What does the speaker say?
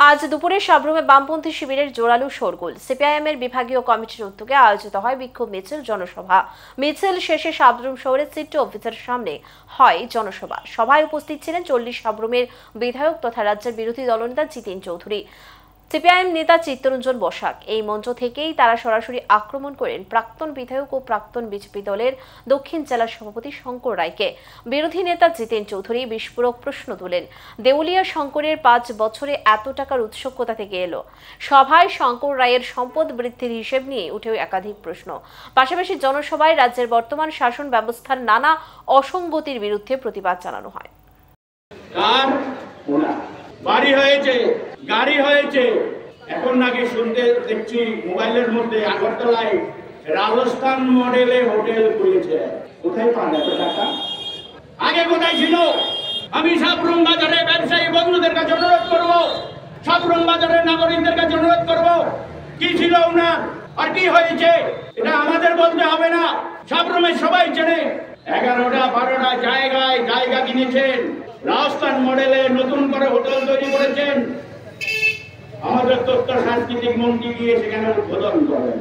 আজ দুপুরে সাবরুমে বামপন্থী শিবিরের জোরালো শোরগোল। সিপিআইএম-এর বিভাগীয় কমিটির উদ্যোগে আয়োজিত হয় বিক্ষোভ মিছিল, জনসভা। মিছিল শেষে সাবরুম শহরের সিটি অফিসের সামনে হয় জনসভা। সভায় উপস্থিত ছিলেন 40 সাবরুমের বিধায়ক তথা রাজ্যের বিরোধী দলনেতা জিতেন চৌধুরী, সিপিআইএম নেতা চিত্তরঞ্জন বসাক। এই মঞ্চ থেকেই তারা সরাসরি আক্রমণ করেন প্রাক্তন বিধায়ক ও প্রাক্তন বিজেপি দলের দক্ষিণ জেলা সভাপতি শঙ্কর রায়কে। বিরোধী নেতা জিতেন চৌধুরী বিস্ফোরক প্রশ্ন তোলেন, দেউলিয়া শঙ্করের 5 বছরে এত টাকার উৎস কোথা থেকে এলো? সভায় শঙ্কর রায়ের সম্পদ বৃদ্ধির হিসেব নিয়ে উঠে একাধিক প্রশ্ন। পাশাপাশি জনসভায় রাজ্যের বর্তমান শাসন ব্যবস্থার নানা অসঙ্গতির বিরুদ্ধে প্রতিবাদ জানানো হয়। বাড়ি হয়েছে, গাড়ি হয়েছে, এখন নাকি শুনতে দেখছি মোবাইলের মধ্যে আগরতলায় রাজস্থান মডেলে হোটেল খুলেছে। কোথায় পান এত টাকা? আগে কোথায় ছিল? আমি সাবরুম বাজারে ব্যবসায়ী বন্ধুদের কাছে অনুরোধ করব, সাবরুম বাজারের নাগরিকদের কাছে অনুরোধ করব, কি ছিল ওনার আর কি হয়েছে এটা আমাদের বলতে হবে না। সাবরুমে সবাই চেনে। 11টা 12টা জায়গা কিনেছেন, রাজস্থান মডেলে নতুন করে হোটেল তৈরি করেছেন। আমাদের তথ্য সাংস্কৃতিক মন্ত্রী গিয়ে সেখানে উদ্বোধন করেন।